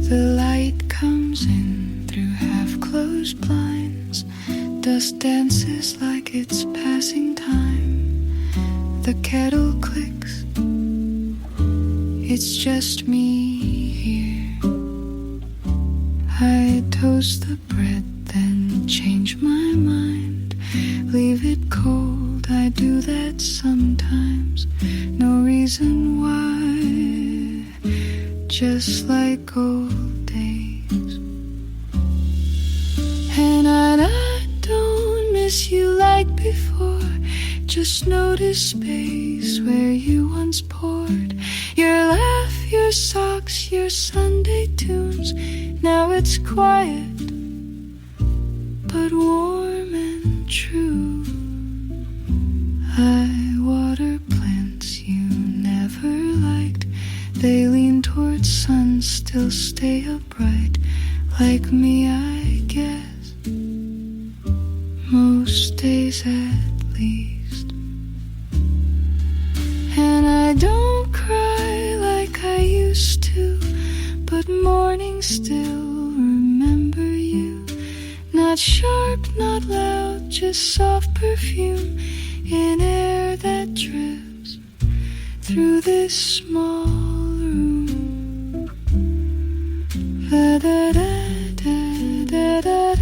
The light comes in through half-closed blinds. Dust dances like it's passing time. The kettle clicks. It's just me here. I toast the bread, then change my mind. Leave it cold, I do that sometimes. No reason why, just like old days. And I don't miss you like before. Just notice space where you once poured your laugh, your socks, your Sunday tunes. Now it's quiet, but warm and true. I water plants you never liked. They lean towards sun, still stay upright. Like me, I guess, most days at least. And I don't cry like I used to, but mornings still remember you. Not sharp, not loud, just soft perfume in air that drifts through this small room. Da da da da da da da.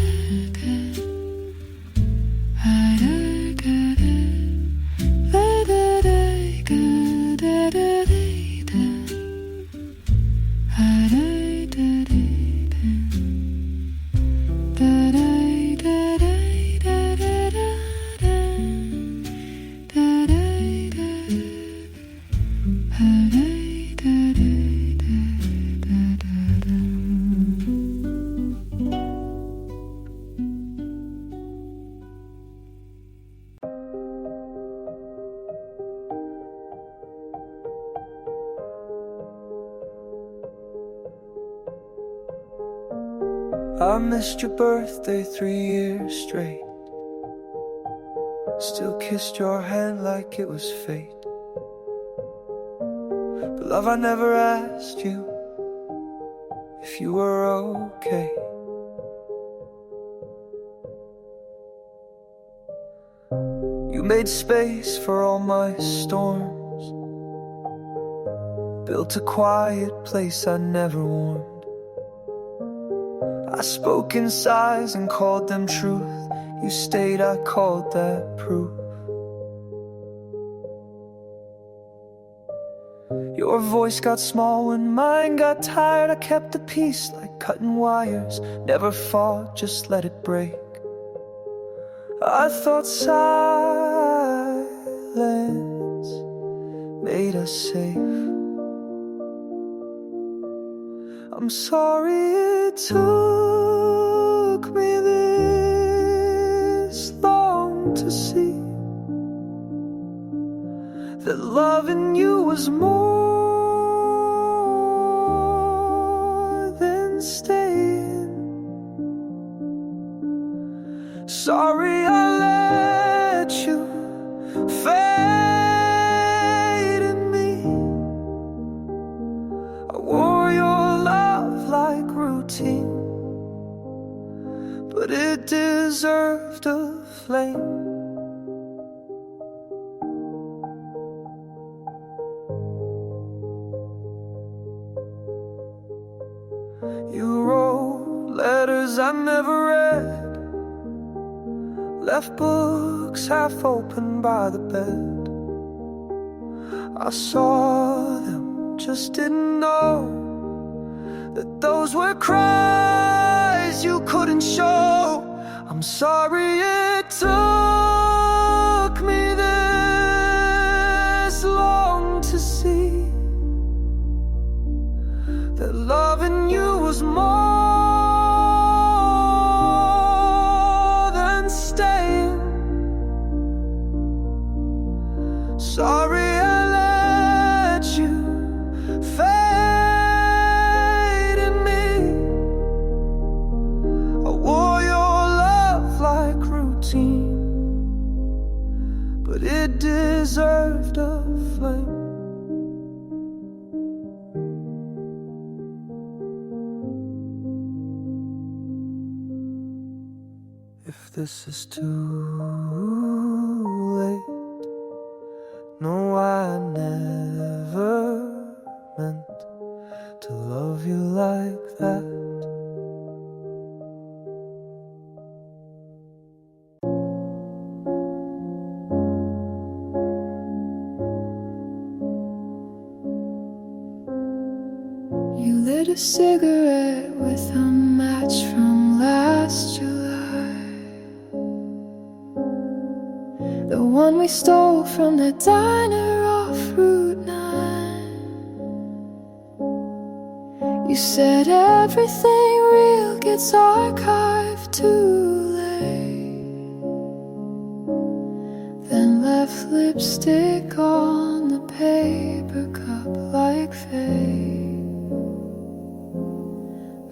I missed your birthday 3 years straight. Still kissed your hand like it was fate. But love, I never asked you if you were okay. You made space for all my storms, built a quiet place I never warmed. I spoke in sighs and called them truth. You stayed, I called that proof. Your voice got small when mine got tired. I kept the peace like cutting wires. Never fought, just let it break. I thought silence made us safe. I'm sorry it took me this long to see that loving you was more than staying. Sorry I let you fade in me. I wore your love like routine, but it deserved a flame. You wrote letters I never read, left books half open by the bed. I saw them, just didn't know that those were cries you couldn't show. I'm sorry it took me this long to see that loving you was more than staying. Sorry I let you fade in me. I wore your love like routine, If this is too late, no, I never meant to love you like that. You lit a cigarette with a match from last July, the one we stole from the diner off Route 9. You said everything real gets archived too late, then left lipstick on the paper cup like fate.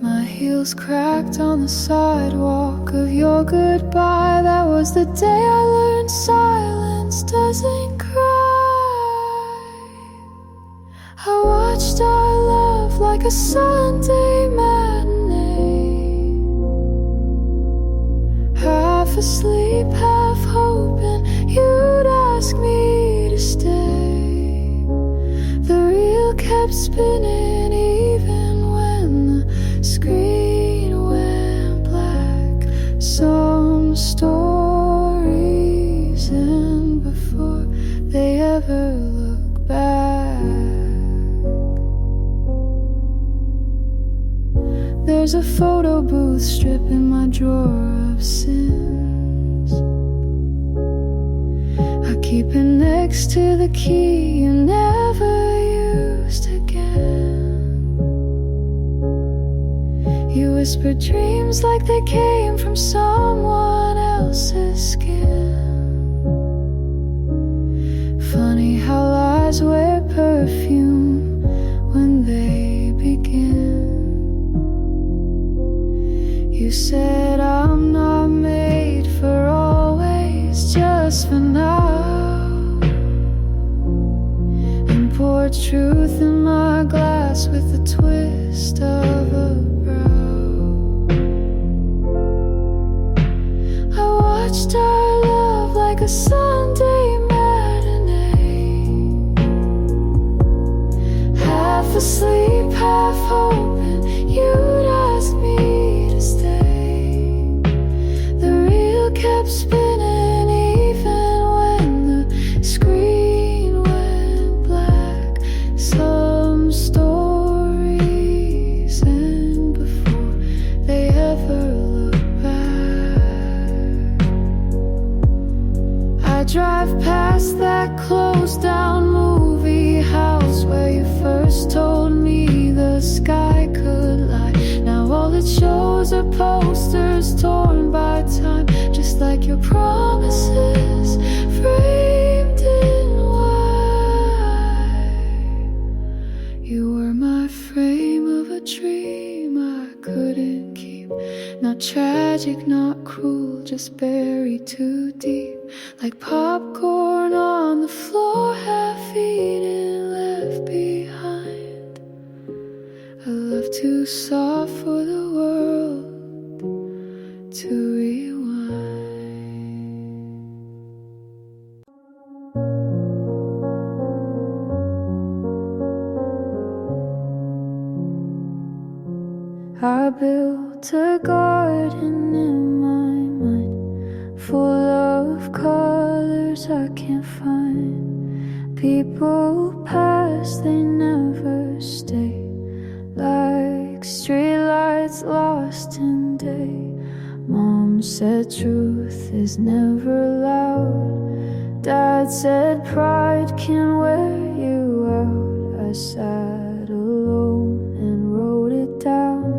My heels cracked on the sidewalk of your goodbye. That was the day I learned silence doesn't cry. I watched our love like a Sunday matinee, half asleep, half hoping you'd ask me to stay. The reel kept spinning even when the screen went black. Some stories end before they ever look back. There's a photo booth strip in my drawer of sins. I keep it next to the key you never used again. You whispered dreams like they came from someone else's skin. Funny how lies wear perfume when they begin. You said I'm not made for always, just for now, and poured truth in my glass with a twist of a our love like a Sunday matinee, half asleep, half hoping you'd ask me to stay. The reel kept spinning even when the screen went black. Some stories end before they ever look back. I drive past that closed down movie house where you first told me the sky could lie. Now all it shows are posters torn by time, just like your promises framed in white. You were my frame of a dream I couldn't keep. Not tragic, not cruel, just buried too deep, like popcorn on the floor, half eaten, left behind. A love too soft for the world to rewind. I built a garden in my mind, full of colors I can't find. People pass, they never stay, like streetlights lost in day. Mom said truth is never loud. Dad said pride can wear you out. I sat alone and wrote it down.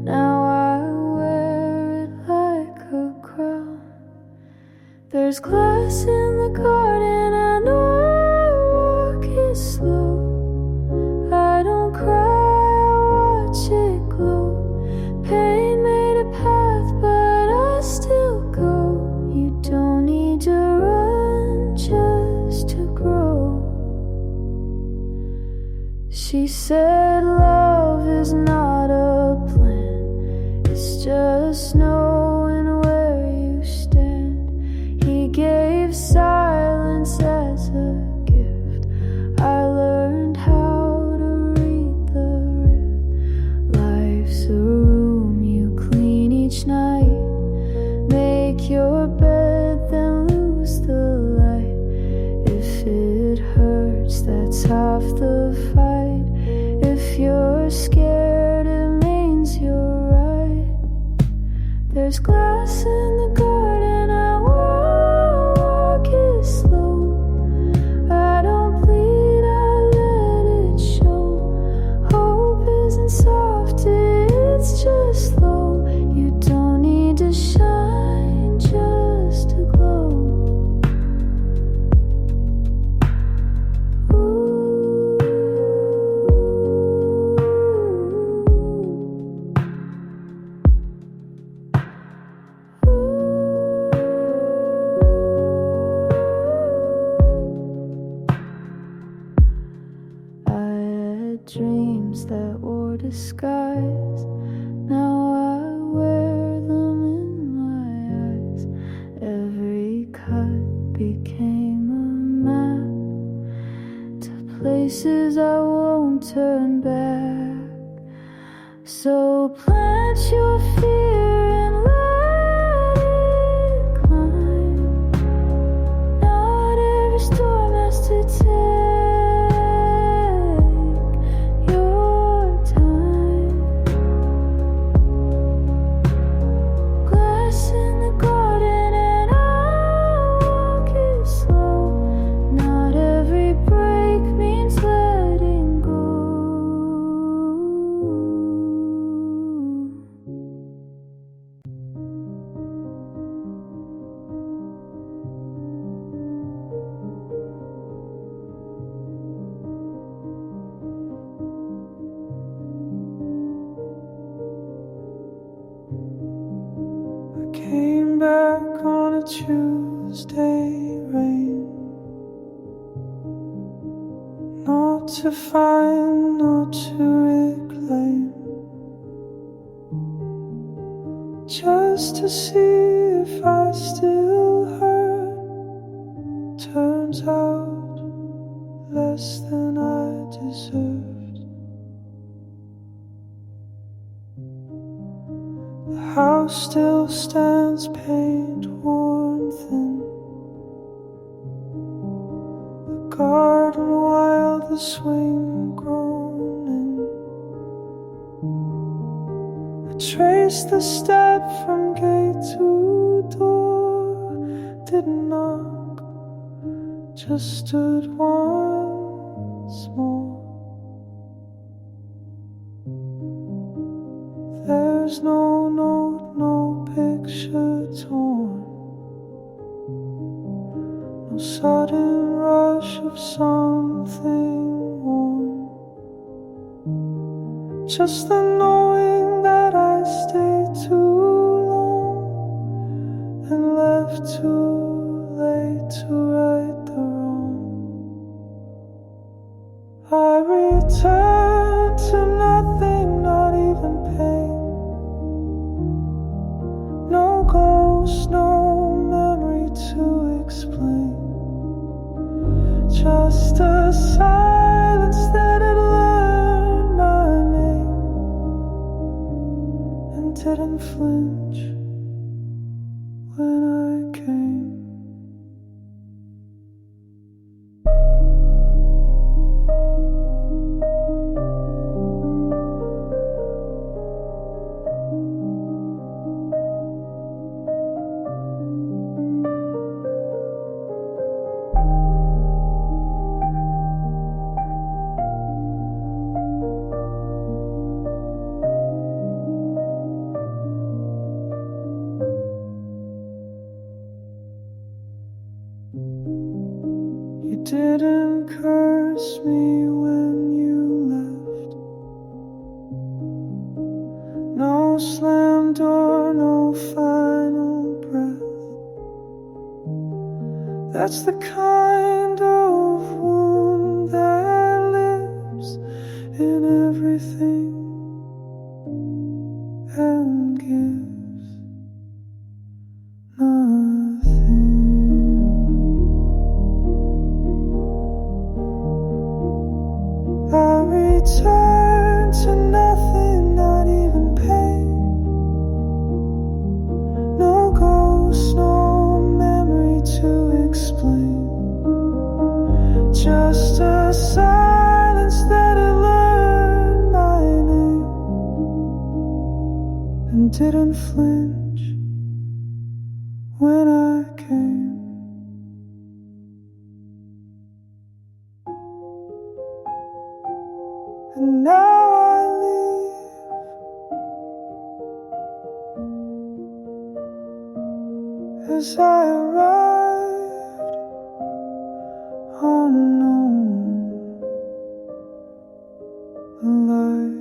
Now I wear it like a crown. There's glass in the garden, I know I walk it slow. I don't cry, I watch it glow. Pain made a path, but I still go. You don't need to run just to grow. She said love is not a plan, it's just knowing where There's glass in the garden, I walk it slow. I don't bleed, I let it show. Hope isn't soft, it's just slow. You don't need to shine just to glow. Dreams that wore disguise, now I wear them in my eyes. Every cut became a map to places I won't turn back. So plant your fear and let it climb. Not every storm has to take Came back on a Tuesday rain, not to find, not to reclaim, just to see if I still hurt. Turns out less than I deserved. The house still stands, paint worn thin. The garden wild, the swing grown in. I traced the step from gate to door. Didn't knock, just stood once more. There's no note, no picture torn, no sudden rush of something worn. Just the knowing that I stayed too long and left too late to right the wrong. I returned to nothing, not even pain. No ghost, no memory to explain. Just a silence that had learned my name and didn't flinch when I came. You didn't curse me when you left. No slam door, no final breath. That's the kind of wound that lives in everything and gives nothing. I return to nothing, not even pain. No ghost, no memory to explain. Just a silence that had learned my name and didn't flinch when I came. And now I leave as I arrived unknown, alive.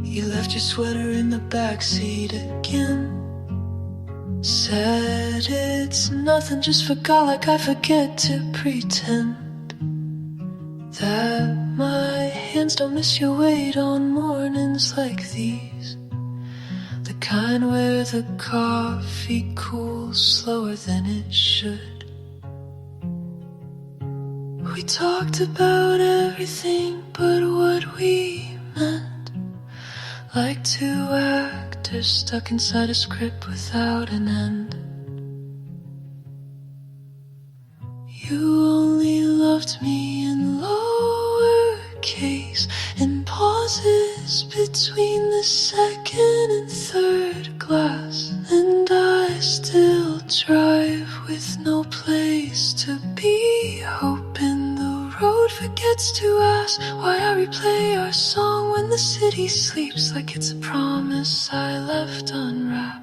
You left your sweater in the backseat again. Said it's nothing, just forgot like I forget to pretend that my hands don't miss your weight on mornings like these, the kind where the coffee cools slower than it should. We talked about everything but what we meant, like two actors stuck inside a script without an end. You only loved me in lowercase, in pauses between the second and third glass. And I still drive with no place to be, hoping the road forgets to ask why I replay our song when the city sleeps, like it's a promise I left unwrapped.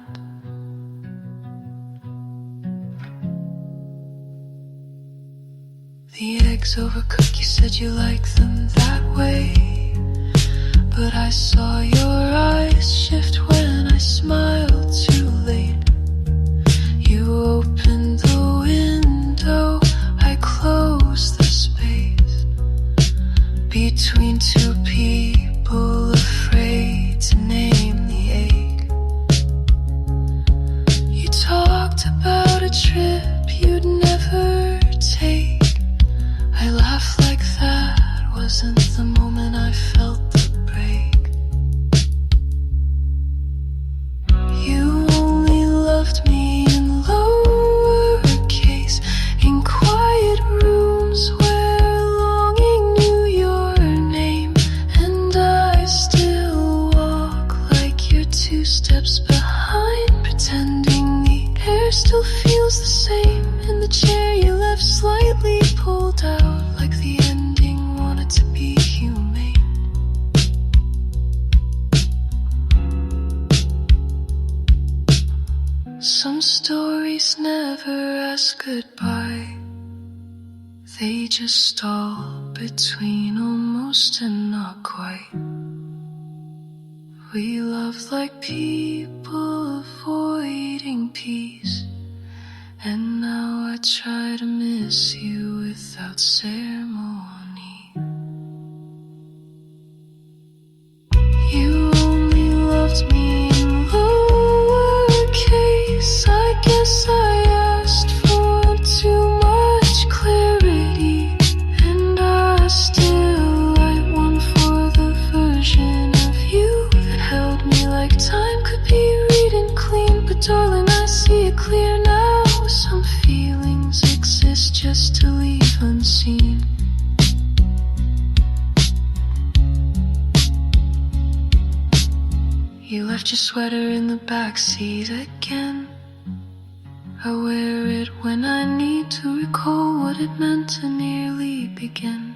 The eggs overcooked, you said you like them that way, but I saw your eyes shift when I smiled too late. You opened the window, I closed the space between two people afraid to name the ache. You talked about a trip you'd never take. I laughed like that wasn't the moment I felt the break. You only loved me in lowercase, in quiet rooms where longing knew your name. And I still walk like you're 2 steps behind, pretending the air still feels the same in the chair you left slightly pulled out, like the ending wanted to be humane. Some stories never ask goodbye, they just stall between almost and not quite. We loved like people avoiding peace, and now I try to miss you without ceremony. You only loved me in lowercase, I guess I asked for too much clarity. And I still write one for the version of you that held me like time could be reading clean. But darling, I see it clear now. Some feelings exist just to leave unseen. You left your sweater in the backseat again. I wear it when I need to recall what it meant to nearly begin.